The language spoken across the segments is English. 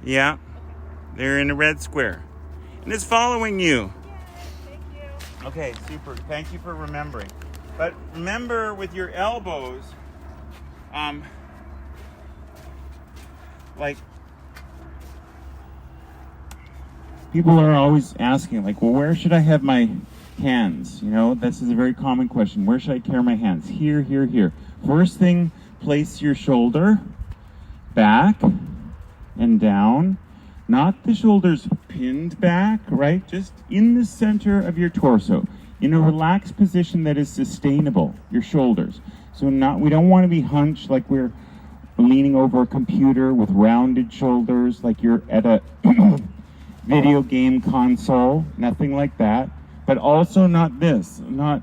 Yeah, they're in a red square. And it's following you. Thank you. Okay, super. Thank you for remembering. But remember with your elbows, like, people are always asking, like, well, where should I have my hands? You know, this is a very common question. Where should I carry my hands? Here, here, here. First thing, place your shoulder back and down. Not the shoulders pinned back, right? Just in the center of your torso. In a relaxed position that is sustainable, your shoulders. So we don't want to be hunched like we're leaning over a computer with rounded shoulders, like you're at a video game console, nothing like that. But also not this, not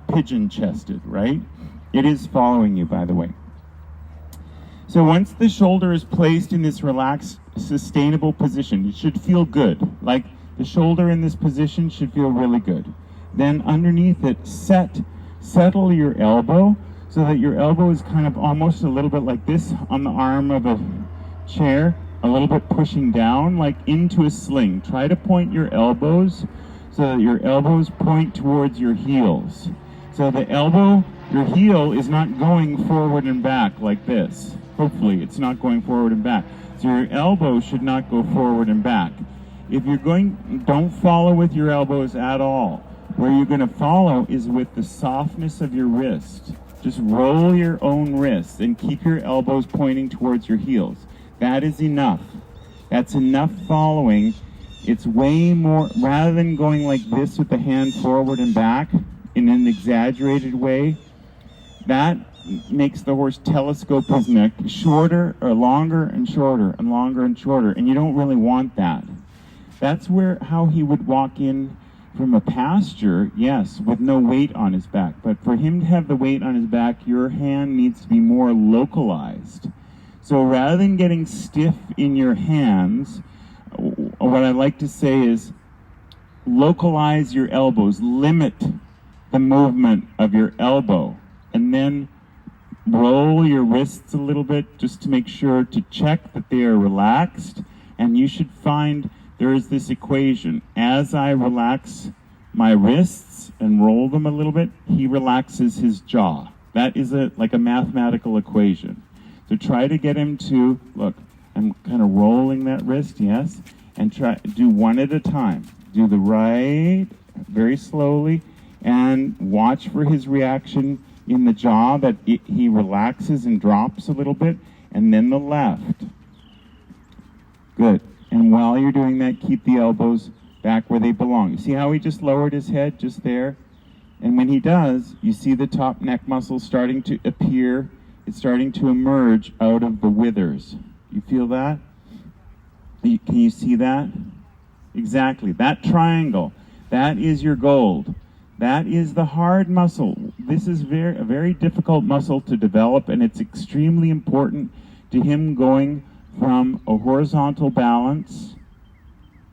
pigeon-chested, right? It is following you, by the way. So once the shoulder is placed in this relaxed, sustainable position, it should feel good. Like the shoulder in this position should feel really good. Then underneath it, settle your elbow so that your elbow is kind of almost a little bit like this on the arm of a chair, a little bit pushing down, like into a sling. Try to point your elbows so that your elbows point towards your heels. So your heel is not going forward and back like this. Hopefully it's not going forward and back. So your elbow should not go forward and back. If you're don't follow with your elbows at all. Where you're going to follow is with the softness of your wrist. Just roll your own wrists and keep your elbows pointing towards your heels. That is enough. That's enough following. It's way more, rather than going like this with the hand forward and back in an exaggerated way, that makes the horse telescope his neck shorter or longer and shorter and longer and shorter, and you don't really want that. That's how he would walk in from a pasture, yes, with no weight on his back. But for him to have the weight on his back, your hand needs to be more localized. So rather than getting stiff in your hands, what I like to say is localize your elbows, limit the movement of your elbow, and then roll your wrists a little bit just to make sure to check that they are relaxed. And you should find there is this equation. As I relax my wrists and roll them a little bit, he relaxes his jaw. That is like a mathematical equation. So try to get him to, look, I'm kind of rolling that wrist, yes, and do one at a time. Do the right, very slowly, and watch for his reaction in the jaw, that he relaxes and drops a little bit, and then the left. Good. And while you're doing that, keep the elbows back where they belong. You see how he just lowered his head just there? And when he does, you see the top neck muscle starting to appear. It's starting to emerge out of the withers. You feel that? Can you see that? Exactly. That triangle, that is your gold. That is the hard muscle. This is a very difficult muscle to develop, and it's extremely important to him going from a horizontal balance,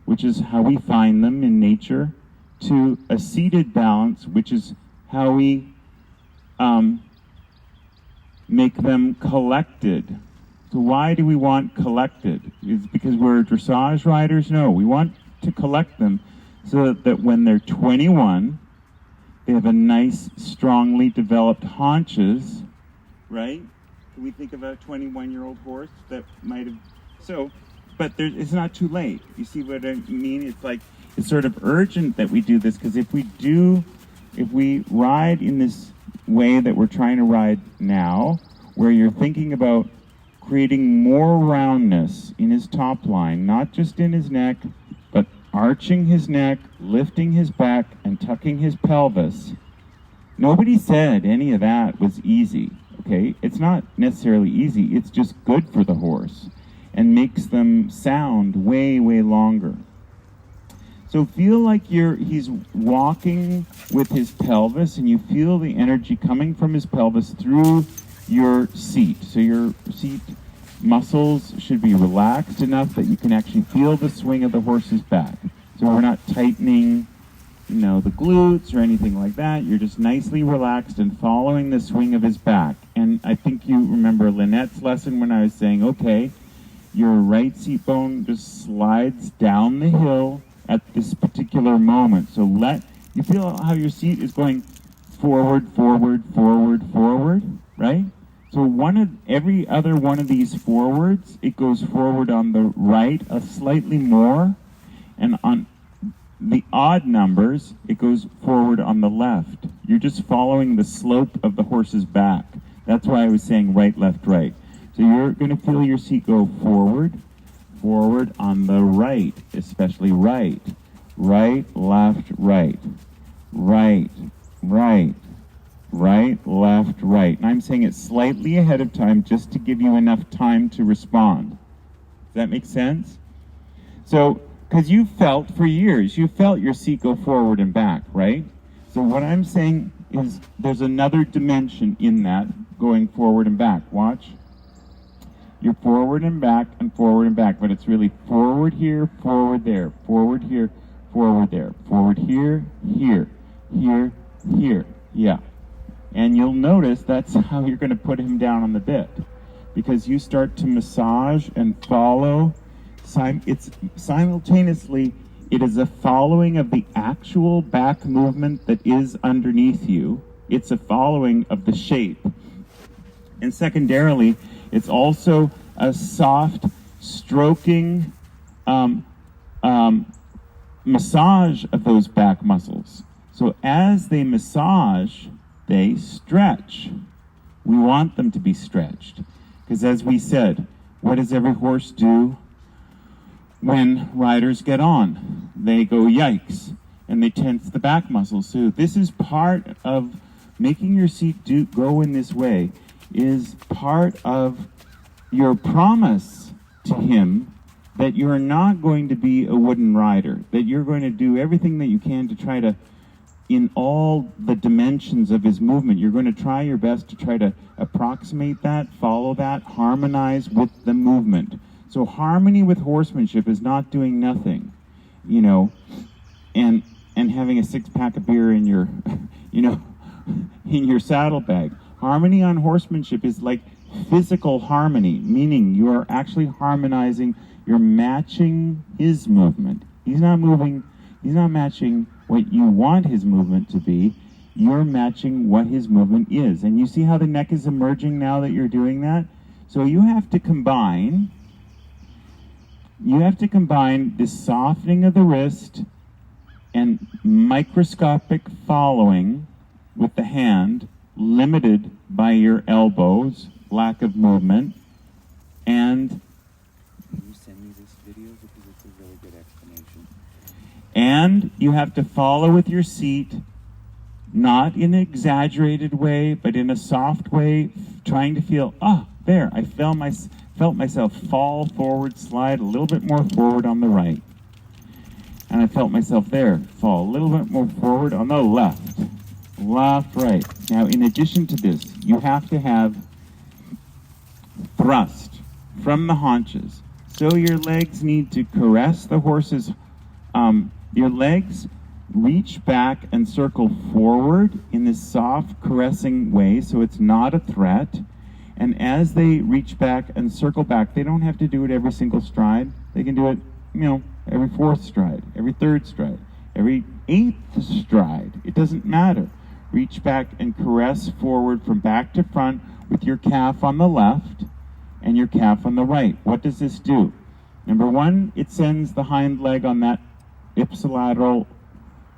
which is how we find them in nature, to a seated balance, which is how we make them collected. So why do we want collected? Is it because we're dressage riders? No, we want to collect them so that when they're 21, they have a nice, strongly developed haunches, right? Can we think of a 21-year-old horse that might have, but it's not too late. You see what I mean? It's sort of urgent that we do this, because if we ride in this way that we're trying to ride now, where you're thinking about creating more roundness in his top line, not just in his neck, but arching his neck, lifting his back, and tucking his pelvis. Nobody said any of that was easy. Okay, it's not necessarily easy, it's just good for the horse and makes them sound way, way longer. So feel like he's walking with his pelvis, and you feel the energy coming from his pelvis through your seat. So your seat muscles should be relaxed enough that you can actually feel the swing of the horse's back. So we're not tightening, the glutes or anything like that. You're just nicely relaxed and following the swing of his back. And I think you remember Lynette's lesson when I was saying, okay, your right seat bone just slides down the hill at this particular moment. So you feel how your seat is going forward, forward, forward, forward, right? So every other one of these forwards, it goes forward on the right slightly more, and on the odd numbers, it goes forward on the left. You're just following the slope of the horse's back. That's why I was saying right, left, right. So you're going to feel your seat go forward, forward on the right, especially right. Right, left, right. Right, right, right, left, right. And I'm saying it slightly ahead of time just to give you enough time to respond. Does that make sense? So, because you felt for years, you felt your seat go forward and back, right? So what I'm saying is there's another dimension in that going forward and back. Watch. You're forward and back, but it's really forward here, forward there, forward here, forward there, forward here, here, here, here. Yeah. And you'll notice that's how you're going to put him down on the bit, because you start to massage and follow. It's simultaneously, it is a following of the actual back movement that is underneath you. It's a following of the shape. And secondarily, it's also a soft stroking massage of those back muscles. So as they massage, they stretch. We want them to be stretched. Because as we said, what does every horse do when riders get on? They go yikes, and they tense the back muscles. So this is part of making your seat go in this way, is part of your promise to him that you're not going to be a wooden rider, that you're going to do everything that you can to try to, in all the dimensions of his movement, you're going to try your best to try to approximate that, follow that, harmonize with the movement. So harmony with horsemanship is not doing nothing, you know, and having a 6-pack of beer in your, you know, in your saddlebag. Harmony on horsemanship is like physical harmony, meaning you are actually harmonizing, you're matching his movement. He's not matching what you want his movement to be, you're matching what his movement is. And you see how the neck is emerging now that you're doing that? So you have to combine this softening of the wrist and microscopic following with the hand, limited by your elbows, lack of movement, and can you send me this video because it's a really good explanation. And you have to follow with your seat, not in an exaggerated way, but in a soft way, trying to feel, there, I felt myself fall forward, slide a little bit more forward on the right. And I felt myself there, fall a little bit more forward on the left. Left, right. Now, in addition to this, you have to have thrust from the haunches. So your legs need to caress the horse's, your legs reach back and circle forward in this soft, caressing way, so it's not a threat. And as they reach back and circle back, they don't have to do it every single stride. They can do it, every 4th stride, every 3rd stride, every 8th stride. It doesn't matter. Reach back and caress forward from back to front with your calf on the left and your calf on the right. What does this do? Number one, it sends the hind leg on that ipsilateral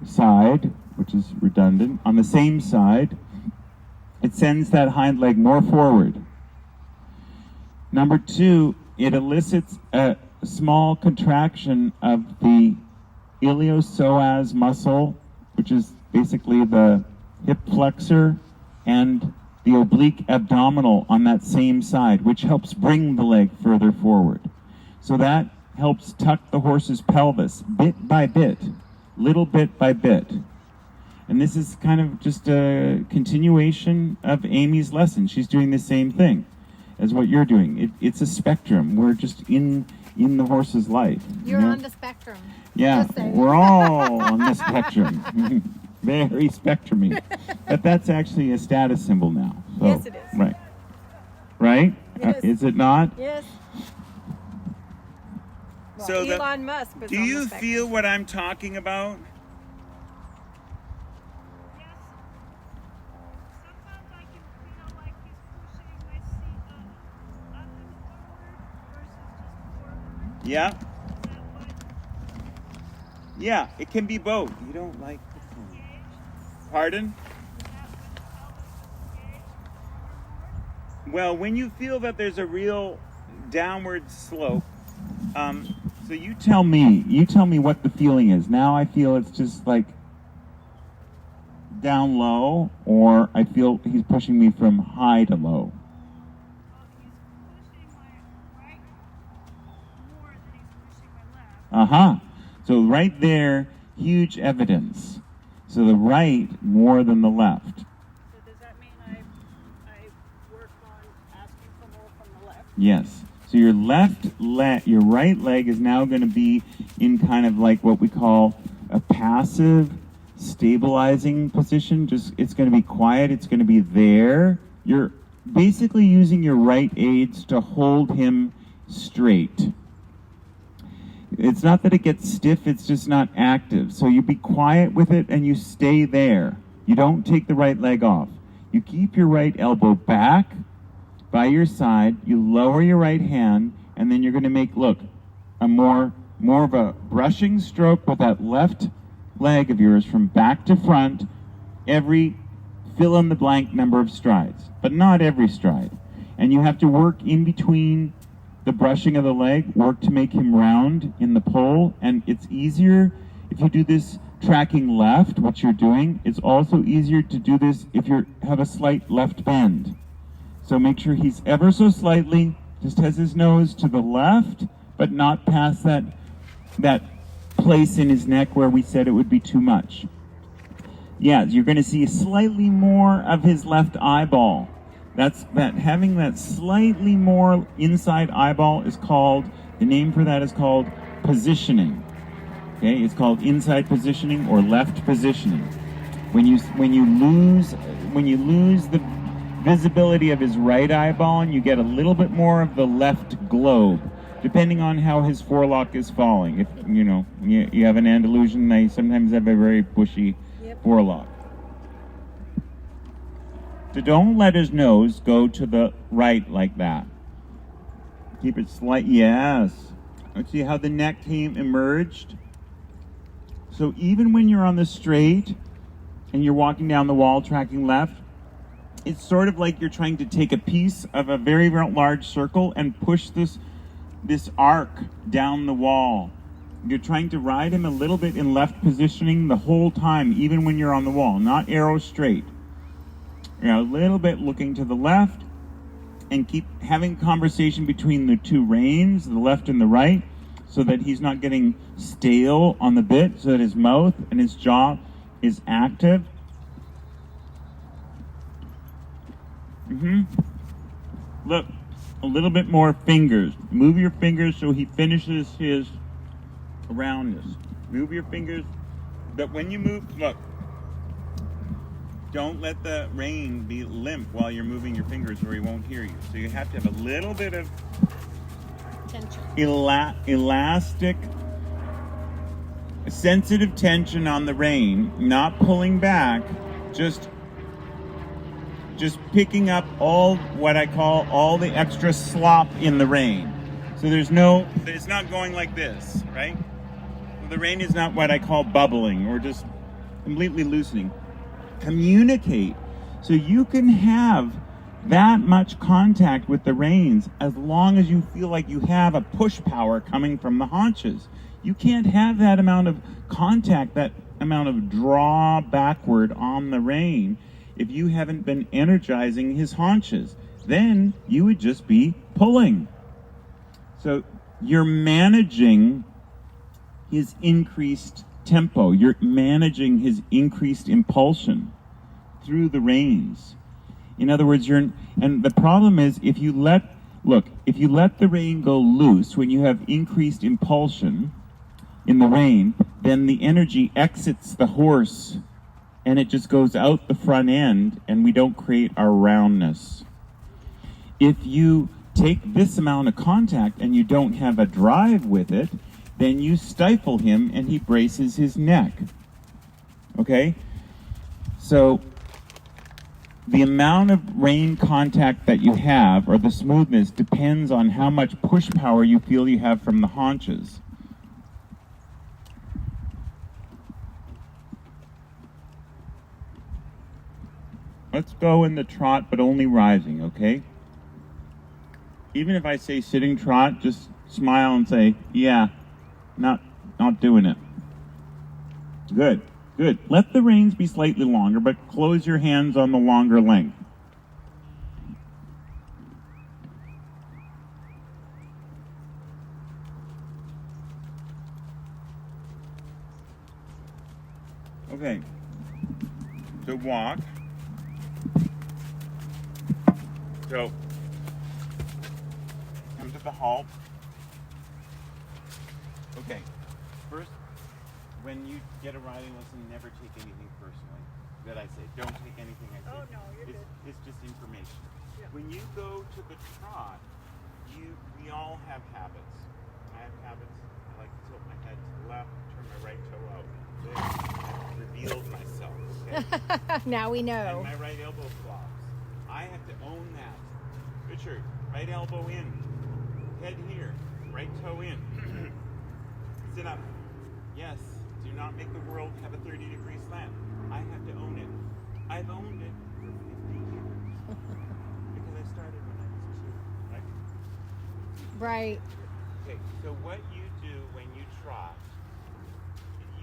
side, which is redundant. On the same side, it sends that hind leg more forward. Number two, it elicits a small contraction of the iliopsoas muscle, which is basically the hip flexor, and the oblique abdominal on that same side, which helps bring the leg further forward. So that helps tuck the horse's pelvis bit by bit, little bit by bit. And this is kind of just a continuation of Amy's lesson. She's doing the same thing as what you're doing. It's a spectrum. We're just in the horse's life. You're on the spectrum. Yeah, we're all on the spectrum. Very spectrumy. But that's actually a status symbol now. So, Yes, it is. Right? Right? Yes. Is it not? Yes. Well, So Elon Musk was do on you the spectrum. feel what I'm talking about? Yes. Sometimes I can feel like he's pushing my seat up and forward versus just forward. Yeah. Is that what Yeah, it can be both. You don't like the phone. engaged? Pardon? Is that when the pelvis is engaged forward more? Well, when you feel that there's a real downward slope, so you tell me what the feeling is. Now I feel it's just like down low, or I feel he's pushing me from high to low. Well, he's pushing my right more than he's pushing my left. Uh-huh. So right there, huge evidence. So the right more than the left. So does that mean I work on asking for more from the left? Yes. So your your right leg is now going to be in kind of like what we call a passive stabilizing position. Just it's going to be quiet. It's going to be there. You're basically using your right aids to hold him straight. It's not that it gets stiff, it's just not active. So you be quiet with it and you stay there. You don't take the right leg off. You keep your right elbow back by your side, you lower your right hand, and then you're going to make, look, a more of a brushing stroke with that left leg of yours from back to front, every fill in the blank number of strides, but not every stride. And you have to work in between the brushing of the leg, work to make him round in the pull, and it's easier if you do this tracking left, what you're doing. It's also easier to do this if you have a slight left bend. So make sure he's ever so slightly, just has his nose to the left, but not past that place in his neck where we said it would be too much. Yeah, you're going to see slightly more of his left eyeball. Having that slightly more inside eyeball is called, the name for that is called positioning. Okay, it's called inside positioning or left positioning. When you lose the visibility of his right eyeball, and you get a little bit more of the left globe, depending on how his forelock is falling. If you have an Andalusian, they sometimes have a very bushy forelock. So don't let his nose go to the right like that. Keep it slight. Yes. See how the neck emerged? So even when you're on the straight and you're walking down the wall tracking left, it's sort of like you're trying to take a piece of a very, very large circle and push this arc down the wall. You're trying to ride him a little bit in left positioning the whole time, even when you're on the wall, not arrow straight. You're a little bit looking to the left and keep having conversation between the two reins, the left and the right, so that he's not getting stale on the bit, so that his mouth and his jaw is active. Look, a little bit more fingers. Move your fingers so he finishes his roundness. Move your fingers, but when you move, look, don't let the rein be limp while you're moving your fingers or he won't hear you. So you have to have a little bit of Tension. Elastic, sensitive tension on the rein, not pulling back, just picking up all what I call all the extra slop in the rein. So it's not going like this, right? The rein is not what I call bubbling or just completely loosening. Communicate so you can have that much contact with the reins as long as you feel like you have a push power coming from the haunches. You can't have that amount of contact, that amount of draw backward on the rein if you haven't been energizing his haunches. Then you would just be pulling. So you're managing his increased tempo. You're managing his increased impulsion through the reins. In other words, and the problem is if you let the rein go loose when you have increased impulsion in the rein, then the energy exits the horse and it just goes out the front end and we don't create our roundness. If you take this amount of contact and you don't have a drive with it, then you stifle him and he braces his neck. Okay? So the amount of rein contact that you have, or the smoothness, depends on how much push power you feel you have from the haunches. Let's go in the trot, but only rising, okay? Even if I say sitting trot, just smile and say, yeah, not doing it. Good, good. Let the reins be slightly longer, but close your hands on the longer length. Okay, so walk. So, come to the halt. Okay, first, when you get a riding lesson, never take anything personally that I say. Don't take anything I say. Oh, no, you're good. It's just information. Yeah. When you go to the trot, we all have habits. I have habits. I like to tilt my head to the left, turn my right toe out. I've revealed myself. Okay? Now we know. And my right elbow flops. I have to own that. Richard, right elbow in. Head here. Right toe in. Sit up. Yes. Do not make the world have a 30-degree slant. I have to own it. I've owned it for 50 years. Because I started when I was 2, right? Right. Okay, so what you do when you trot,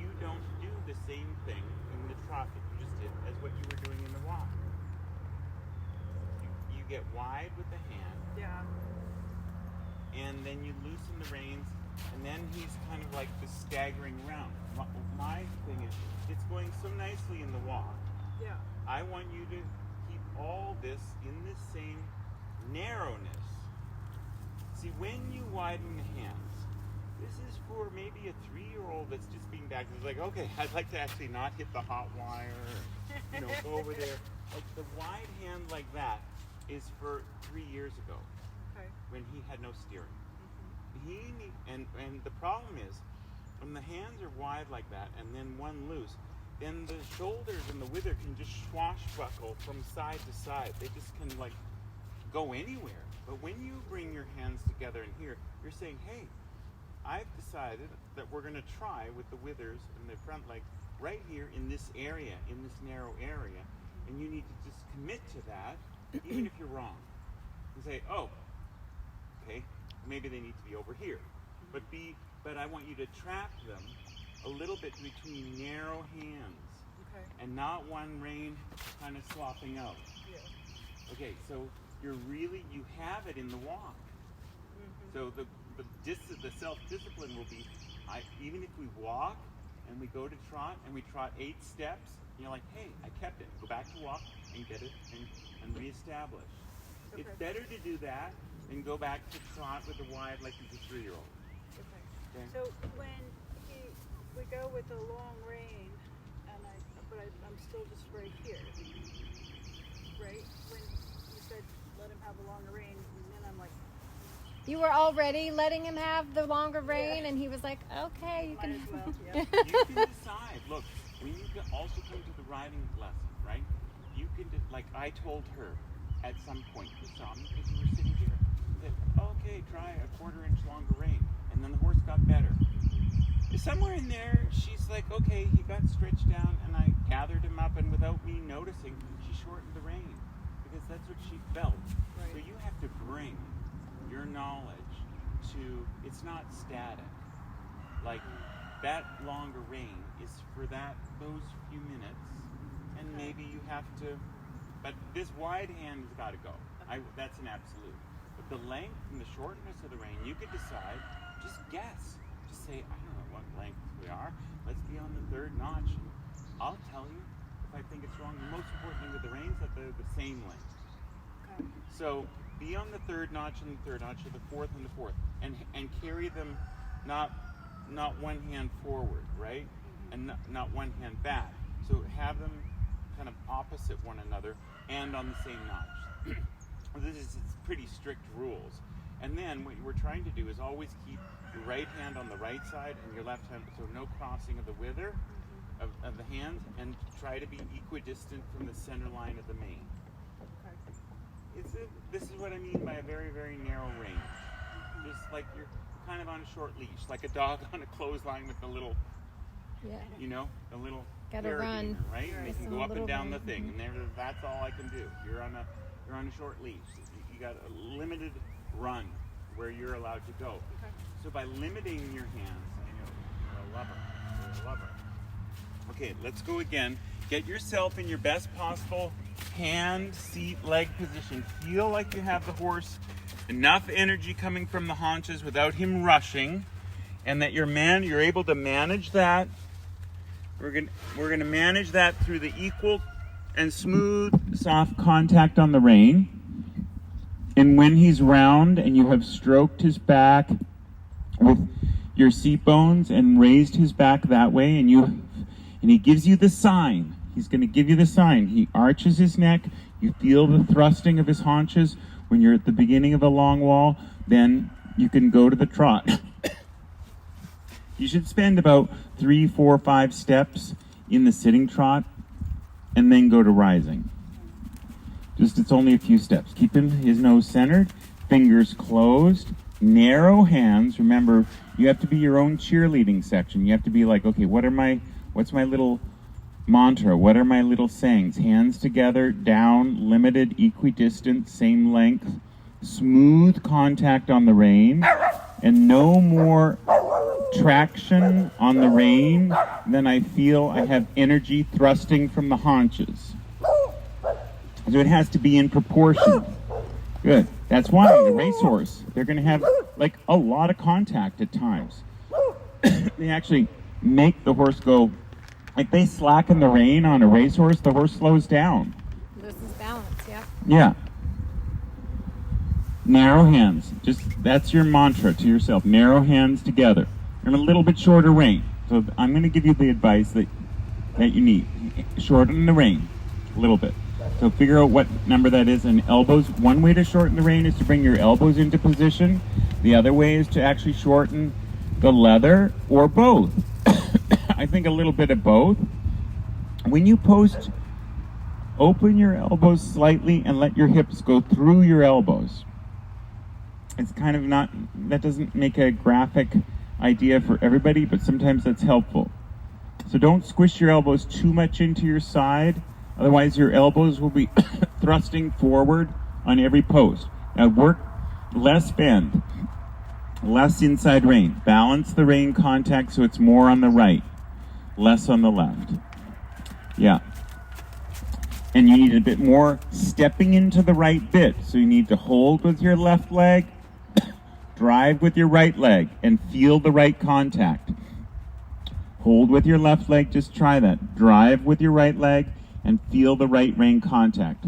you don't do the same thing in the trot that you just did as what you were doing in the walk. You get wide with the hand, Yeah. and then you loosen the reins, and then he's kind of like the staggering round. My thing is, it's going so nicely in the walk. Yeah. I want you to keep all this in the same narrowness. See, when you widen the hands, this is for maybe a 3-year-old that's just being back. It's like, okay, I'd like to actually not hit the hot wire, or, go over there. Like the wide hand like that is for 3 years ago, Okay. when he had no steering. And the problem is, when the hands are wide like that and then one loose, then the shoulders and the wither can just swashbuckle from side to side. They just can like go anywhere. But when you bring your hands together in here, you're saying, hey, I've decided that we're going to try with the withers and the front leg right here in this area, in this narrow area. And you need to just commit to that, even if you're wrong. And say, oh, okay, maybe they need to be over here. But I want you to trap them a little bit between narrow hands Okay. and not one rein kind of slopping out. Yeah. Okay, so you have it in the walk. So the self-discipline will be, even if we walk and we go to trot and we trot 8 steps, and you're like, hey, I kept it. Go back to walk and get it and reestablish. Okay. It's better to do that than go back to trot with a wide like he's a 3-year-old. Okay. Okay? So when we go with a long rein, but I'm still just right here, right? When you said let him have a longer rein, and then I'm like, You were already letting him have the longer rein, and he was like, okay, you might can. as well. Yeah. You can decide. Look, when you also come to the riding lesson, right? You can, like I told her at some point, you saw me because you were sitting here, that, okay, try a 1/4 inch longer rein. And then the horse got better. Somewhere in there, she's like, okay, he got stretched down, and I gathered him up, and without me noticing, she shortened the rein because that's what she felt. Right. So you have to bring your knowledge to, it's not static. Like that longer rein is for those few minutes, and maybe you have to, but this wide hand has got to go. That's an absolute. But the length and the shortness of the rein, you could decide, just guess. Just say, I don't know what length we are. Let's be on the 3rd notch. And I'll tell you if I think it's wrong. The most important thing with the reins that they're the same length. Okay. So be on the 3rd notch and the 3rd notch, or the 4th and the 4th, and carry them not one hand forward, right? And not one hand back. So have them kind of opposite one another and on the same notch. This is pretty strict rules. And then what we're trying to do is always keep your right hand on the right side and your left hand, so no crossing of the wither of the hands, and try to be equidistant from the center line of the mane. This is what I mean by a very, very narrow range. Just like you're kind of on a short leash, like a dog on a clothesline with a little, you know, a little Gotta run. right? And they can go up and down the thing, and that's all I can do. You're on a short leash. You got a limited run where you're allowed to go. So by limiting your hands, you're a lover. You're a lover. Okay, let's go again. Get yourself in your best possible hand, seat, leg position. Feel like you have the horse enough energy coming from the haunches without him rushing, and that you're able to manage that. We're gonna manage that through the equal and smooth, soft contact on the rein. And when he's round and you have stroked his back with your seat bones and raised his back that way, and he gives you the sign. He's going to give you the sign. He arches his neck. You feel the thrusting of his haunches when you're at the beginning of a long wall. Then you can go to the trot. You should spend about 3, 4, 5 steps in the sitting trot and then go to rising. It's only a few steps. Keeping his nose centered, fingers closed, narrow hands. Remember, you have to be your own cheerleading section. You have to be like, okay, what's my little mantra? What are my little sayings? Hands together, down, limited, equidistant, same length, smooth contact on the rein, and no more traction on the rein than I feel I have energy thrusting from the haunches. So it has to be in proportion. Good. That's why the racehorse, they're going to have like a lot of contact at times. They actually make the horse go, like they slacken the rein on a racehorse, the horse slows down. Loses balance, yeah. Yeah. Narrow hands. That's your mantra to yourself. Narrow hands together. And a little bit shorter rein. So I'm going to give you the advice that you need. Shorten the rein a little bit. So figure out what number that is. And elbows, one way to shorten the rein is to bring your elbows into position. The other way is to actually shorten the leather, or both. I think a little bit of both. When you post, open your elbows slightly and let your hips go through your elbows. It's kind of not, that doesn't make a graphic idea for everybody, but sometimes that's helpful. So don't squish your elbows too much into your side, otherwise your elbows will be thrusting forward on every post. Now work less bend, less inside rein. Balance the rein contact so it's more on the right, less on the left. Yeah. And you need a bit more stepping into the right bit. So you need to hold with your left leg, drive with your right leg, and feel the right contact. Hold with your left leg, just try that. Drive with your right leg and feel the right rein contact.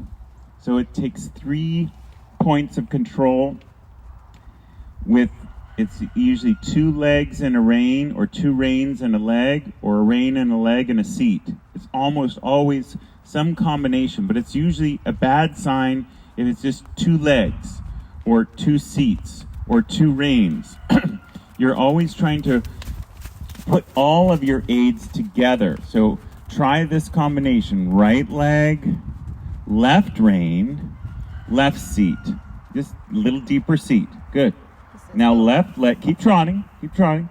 So it takes 3 points of control with, it's usually 2 legs and a rein, or 2 reins and a leg, or a rein and a leg and a seat. It's almost always some combination, but it's usually a bad sign if it's just 2 legs, or 2 seats, or 2 reins. You're always trying to put all of your aids together. So try this combination: right leg, left rein, left seat. Just a little deeper seat. Good. Now left leg, keep trotting, keep trotting.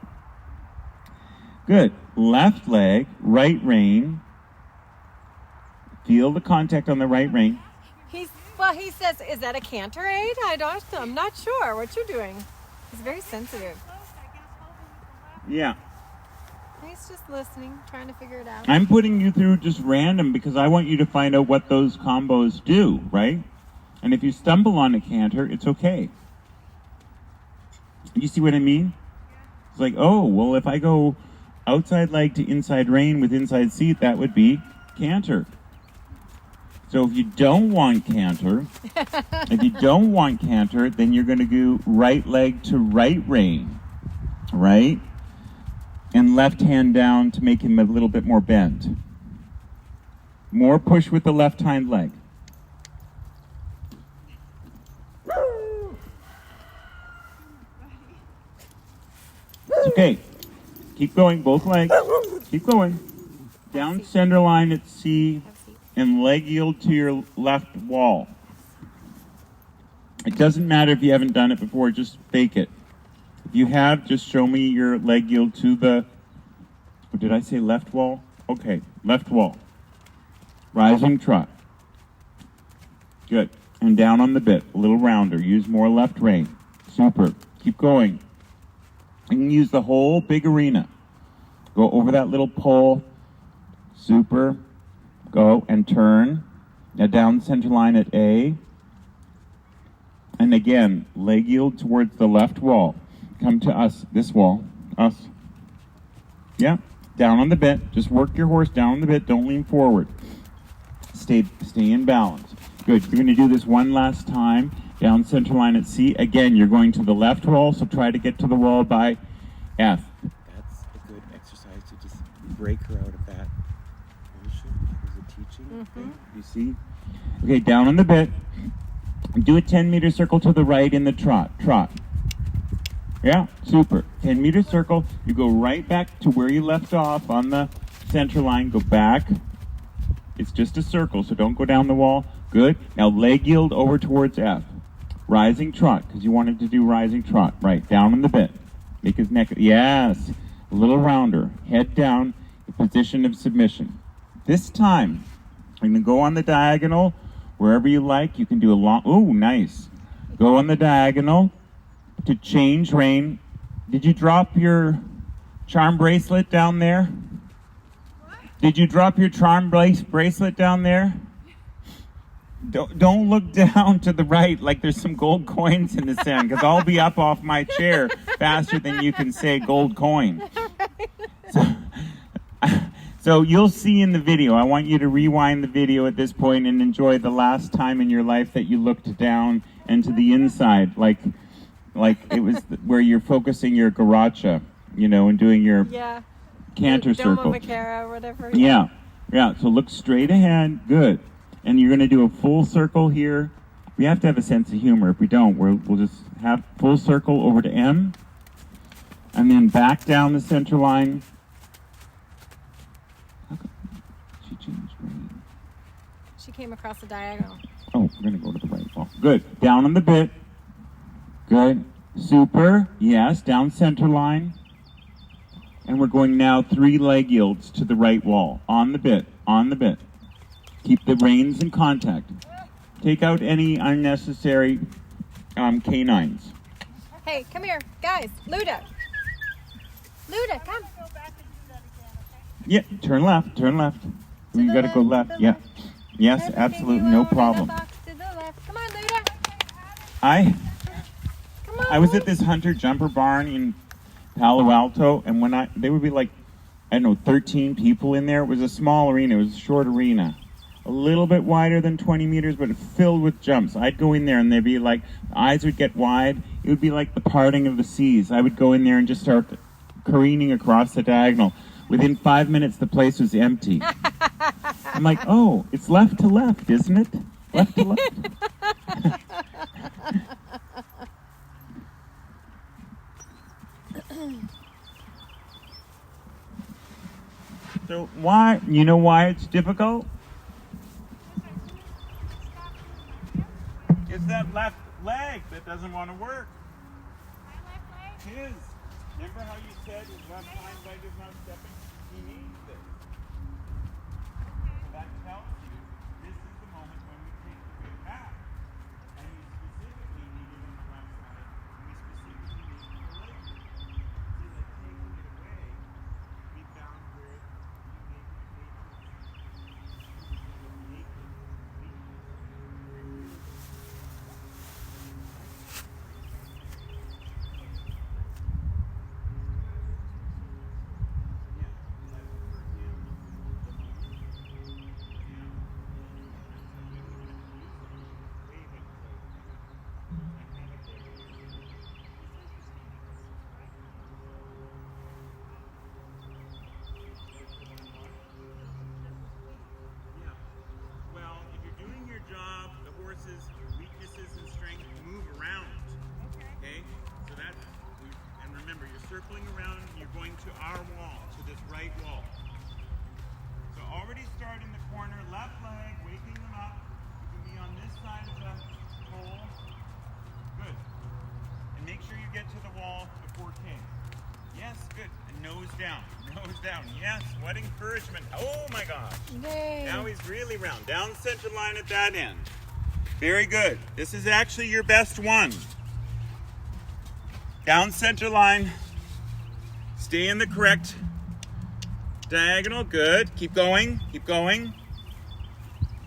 Good. Left leg, right rein. Feel the contact on the right rein. He says, is that a canter aid? I'm not sure what you're doing. He's very sensitive. Yeah. He's just listening, trying to figure it out. I'm putting you through just random because I want you to find out what those combos do, right? And if you stumble on a canter, it's okay. You see what I mean? It's like, oh, well, if I go outside leg to inside rein with inside seat, that would be canter. So if you don't want canter, then you're going to do right leg to right rein, right? And left hand down to make him a little bit more bent. More push with the left hind leg. It's okay. Keep going, both legs. Keep going. Down center line at C and leg yield to your left wall. It doesn't matter if you haven't done it before, just fake it. If you have, just show me your leg yield to the, did I say left wall? Okay, left wall. Rising trot. Good. And down on the bit, a little rounder. Use more left rein. Super. Keep going. You can use the whole big arena. Go over that little pole. Super. Go and turn. Now down center line at A. And again, leg yield towards the left wall. Come to us, this wall. Us. Yeah. Down on the bit. Just work your horse down on the bit. Don't lean forward. Stay in balance. Good. You're going to do this one last time. Down center line at C. Again, you're going to the left wall, so try to get to the wall by F. That's a good exercise to just break her out of that position. There's a teaching thing. You see? Okay, down on the bit. Do a 10-meter circle to the right in the trot. Trot. Yeah, super. 10-meter circle. You go right back to where you left off on the center line. Go back. It's just a circle, so don't go down the wall. Good. Now leg yield over towards F. Rising trot, because you wanted to do rising trot. Right, down on the bit. Make his neck, yes. A little rounder. Head down, position of submission. This time, I'm going to go on the diagonal, wherever you like. You can do a long, ooh, nice. Go on the diagonal to change rein. Did you drop your charm bracelet down there? Did you drop your charm bracelet down there? Don't look down to the right like there's some gold coins in the sand, because I'll be up off my chair faster than you can say gold coin. So you'll see in the video. I want you to rewind the video at this point and enjoy the last time in your life that you looked down and to the inside, like it was where you're focusing your garacha, and doing your canter circle. Or whatever. Yeah. So look straight ahead. Good. And you're going to do a full circle here. We have to have a sense of humor. If we don't, we'll just have full circle over to M. And then back down the center line. How come she changed rein? She came across the diagonal. Oh, we're going to go to the right wall. Good. Down on the bit. Good. Super. Yes, down center line. And we're going now 3 leg yields to the right wall. On the bit. On the bit. Keep the reins in contact. Take out any unnecessary canines. Hey, come here, guys. Luda, come. Go back and do that again, okay? Yeah, turn left. To You the got to go left, left. the Yeah. left. Yes, Everything absolutely, you no own in the problem. box to the left. Come on, Luda. Come on. I was at this hunter jumper barn in Palo Alto, and they would be like, 13 people in there. It was a small arena. It was a short arena. A little bit wider than 20 meters, but filled with jumps. I'd go in there and they'd be like, eyes would get wide. It would be like the parting of the seas. I would go in there and just start careening across the diagonal. Within 5 minutes, the place was empty. I'm like, oh, it's left to left, isn't it? Left to left. So why it's difficult? It's that left leg that doesn't want to work. His. Remember how you said his left hind leg is not stepping? He needs this. So that tells you this is the moment when we take the bit back. And you specifically need it on the left side. And we specifically need it on the leg. So that taking it away, we found where you make weaknesses and strength move around. Okay? So that's, and remember, you're circling around We're going to our wall, to this right wall. So already start in the corner, left leg, waking them up. You can be on this side of the pole. Good. And make sure you get to the wall before K. Yes, good. And nose down. Nose down. Yes, what encouragement. Oh my gosh. Yay. Now he's really round. Down center line at that end. Very good. This is actually your best one. Down center line. Stay in the correct diagonal. Good. Keep going. Keep going.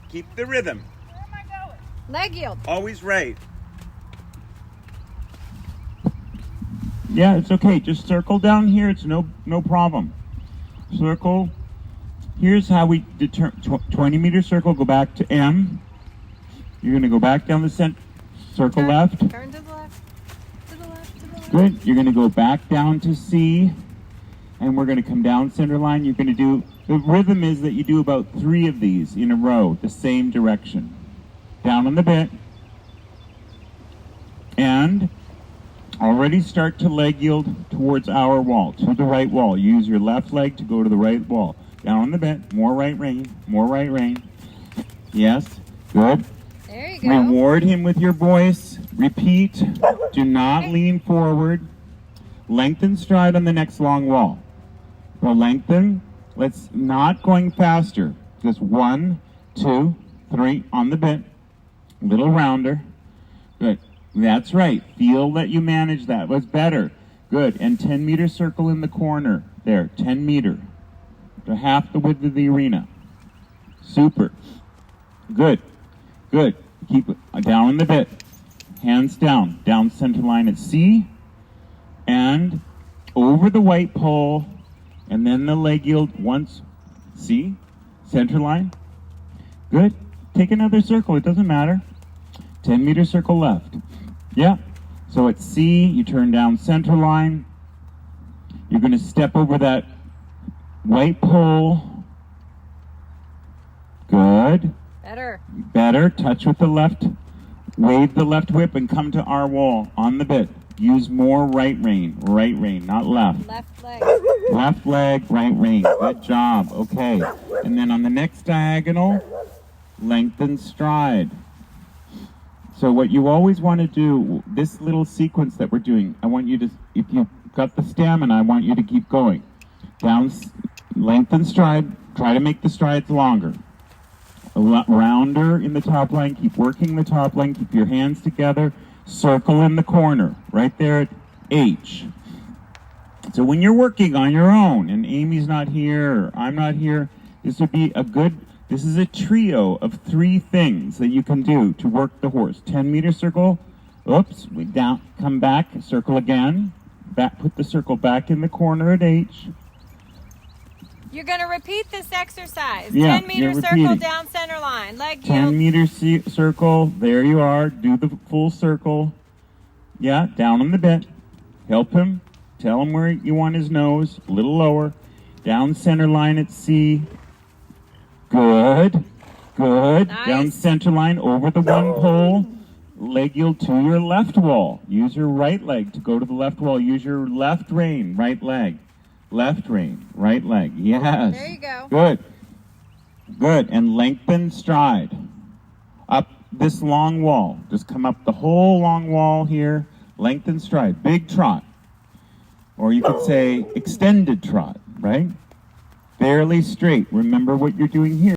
Keep the rhythm. Where am I going? Leg yield. Always right. Yeah, it's okay. Just circle down here. It's no problem. Circle. Here's how we determine 20-meter circle. Go back to M. You're going to go back down the center. Circle left. Turn to the left. To the left. To the left. Good. You're going to go back down to C. And we're going to come down center line. You're going to do, the rhythm is that you do about 3 of these in a row, the same direction. Down on the bit. And already start to leg yield towards our wall, to the right wall. Use your left leg to go to the right wall. Down on the bit, more right rein, more right rein. Yes, good. There you go. Reward him with your voice. Repeat. Do not lean forward. Lengthen stride on the next long wall. So lengthen. Let's not going faster. Just 1, 2, 3 on the bit. Little rounder. Good. That's right. Feel that you manage that. What's better? Good. And 10-meter circle in the corner. There. 10 meter. To half the width of the arena. Super. Good. Good. Keep it down in the bit. Hands down. Down center line at C. And over the white pole. And then the leg yield once. C. Center line. Good. Take another circle. It doesn't matter. 10-meter circle left. Yeah. So at C, you turn down center line. You're going to step over that white pole. Good. Better. Better. Touch with the left. Wave the left whip and come to our wall on the bit. Use more right rein. Right rein, not left. Left leg. Left leg, right rein. Good job. Okay. And then on the next diagonal, lengthen stride. So what you always want to do, this little sequence that we're doing, I want you to, if you've got the stamina, I want you to keep going. Down, lengthen stride, try to make the strides longer. Rounder in the top line, keep working the top line, keep your hands together, circle in the corner, right there at H. So when you're working on your own, and Amy's not here, or I'm not here, this would be a good, this is a trio of 3 things that you can do to work the horse. 10-meter circle, oops, we down, come back, circle again, back, put the circle back in the corner at H. You're going to repeat this exercise. Yeah, 10-meter circle repeating. down center line. Leg yield. 10-meter circle, there you are, do the full circle. Yeah, down on the bit, help him, tell him where you want his nose, a little lower, down center line at C. Good, good. Nice. Down center line over the one pole. Leg yield to your left wall. Use your right leg to go to the left wall. Use your left rein, right leg. Left rein, right leg. Yes. There you go. Good. Good. And lengthen stride. Up this long wall. Just come up the whole long wall here. Lengthen stride. Big trot. Or you could say extended trot, right? Fairly straight. Remember what you're doing here.